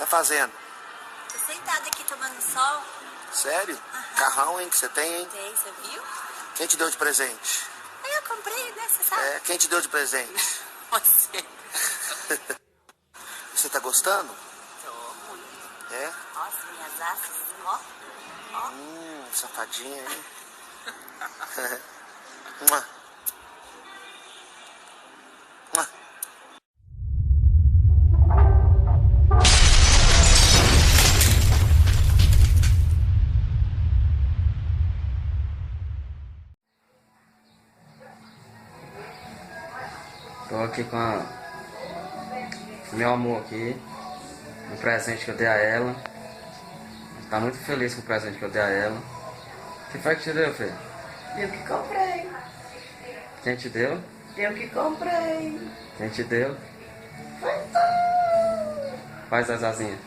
tá fazendo? Tô sentada aqui tomando sol. Sério? Carrão, hein, que você tem, hein? Tem, você viu? Quem te deu de presente? Aí eu comprei, né? Você sabe? É, quem te deu de presente? Você. Você tá gostando? Tô muito. É? Nossa, minhas asas, ó. Ó. Safadinha, hein? Mua. Mua. Tô aqui com meu amor aqui, o presente que eu dei a ela. Tá muito feliz com o presente que eu dei a ela. O que foi que te deu, filho? Eu que comprei. Quem te deu? Eu que comprei. Quem te deu? Foi tu. Faz as asinhas.